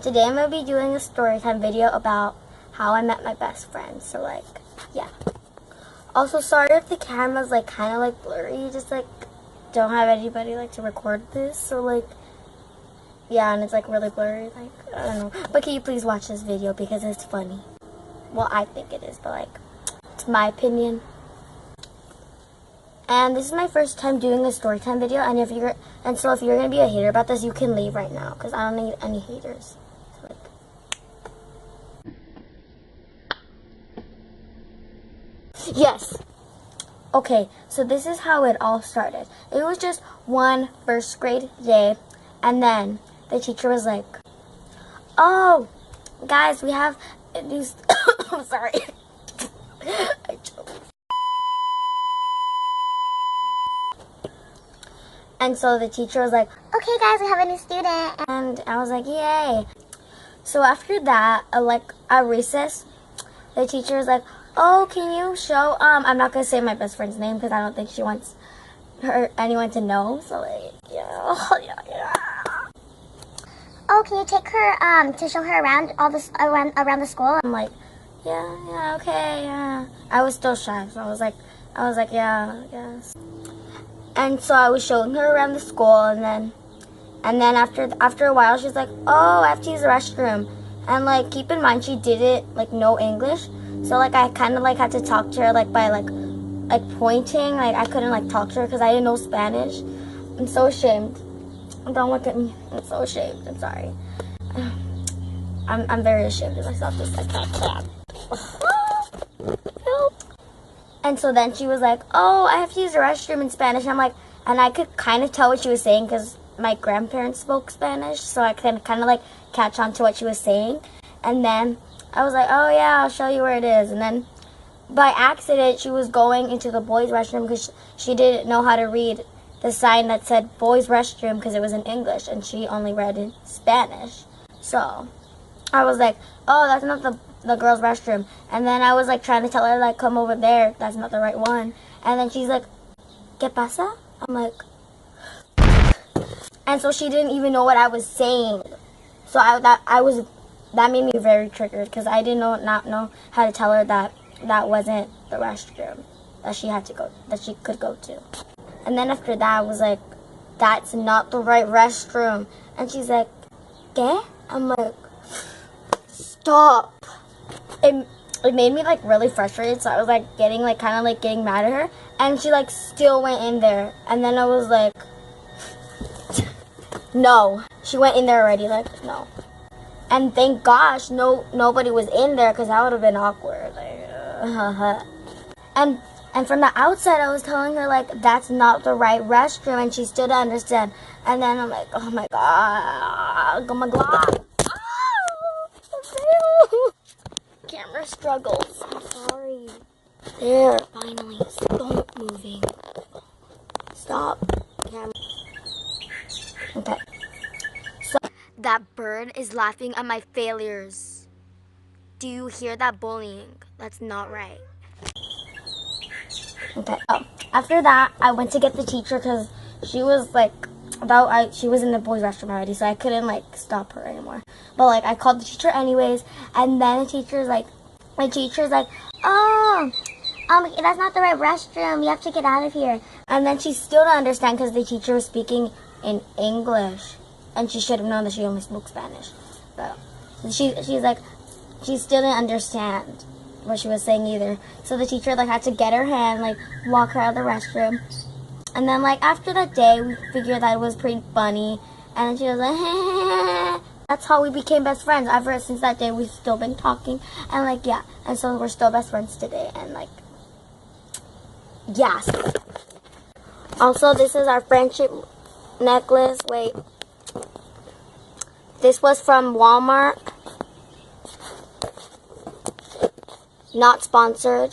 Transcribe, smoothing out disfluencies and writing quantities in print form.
today I'm going to be doing a story time video about how I met my best friend. So, like, yeah. Also, sorry if the camera's, like, kind of, like, blurry. Just, like, don't have anybody, like, to record this. So, like, yeah, and it's, like, really blurry. Like, I don't know. But can you please watch this video because it's funny. Well, I think it is, but, like, it's my opinion. And this is my first time doing a story time video, and so if you're gonna be a hater about this, you can leave right now because I don't need any haters. So, like, yes. Okay, so this is how it all started. It was just one first grade day, and then the teacher was like, "Oh, guys, we have these." I'm sorry. I choked. And so the teacher was like, "Okay, guys, we have a new student." And I was like, "Yay." So after that, at recess, the teacher was like, "Oh, can you show, I'm not going to say my best friend's name because I don't think she wants anyone to know." So, like, yeah. "Oh, can you take her, to show her around around the school?" I'm like, yeah, okay, yeah. I was still shy, so I was like, yeah, yes. And so I was showing her around the school, and then after a while, she's like, "Oh, I have to use the restroom." And, like, keep in mind, she didn't, like, know English. So, like, I kind of, like, had to talk to her, like, by, like pointing. Like, I couldn't, like, talk to her because I didn't know Spanish. I'm so ashamed. Don't look at me. I'm so ashamed. I'm sorry. I'm very ashamed of myself. Just like that crap. Help. And so then she was like, "Oh, I have to use the restroom in Spanish." And I'm like, and I could kind of tell what she was saying because my grandparents spoke Spanish. So I could kind of, like, catch on to what she was saying. And then I was like, "Oh, yeah, I'll show you where it is." And then by accident, she was going into the boys' restroom because she didn't know how to read the sign that said boys' restroom because it was in English. And she only read in Spanish. So I was like, "Oh, that's not the girls' restroom." And then I was, like, trying to tell her, like, "Come over there. That's not the right one." And then she's like, "¿Qué pasa?" I'm like, and so she didn't even know what I was saying. So that made me very triggered because I didn't not know how to tell her that wasn't the restroom that she could go to. And then after that, I was like, "That's not the right restroom." And she's like, "¿Qué?" I'm like, "Stop." It made me, like, really frustrated, so I was, like, getting mad at her, and she, like, still went in there. And then I was like, no, she went in there already, like, no. And thank gosh nobody was in there because that would have been awkward. Like, and from the outside I was telling her, like, that's not the right restroom, and she still didn't understand. And then I'm like, oh my god. Camera struggles. I'm sorry. There, finally. Stop moving. Stop. Camera. Okay. So that bird is laughing at my failures. Do you hear that bullying? That's not right. Okay. Oh, after that, I went to get the teacher because she was like, she was in the boys' restroom already, so I couldn't, like, stop her anymore. But, like, I called the teacher anyways, and then the teacher's like, "Oh, that's not the right restroom. You have to get out of here." And then she still didn't understand because the teacher was speaking in English, and she should have known that she only spoke Spanish. But she's like, she still didn't understand what she was saying either. So the teacher, like, had to get her hand, like, walk her out of the restroom. And then, like, after that day, we figured that it was pretty funny. And then she was like, that's how we became best friends. Ever since that day, we've still been talking. And, like, yeah. And so we're still best friends today. And, like, yes. Also, this is our friendship necklace. Wait. This was from Walmart. Not sponsored.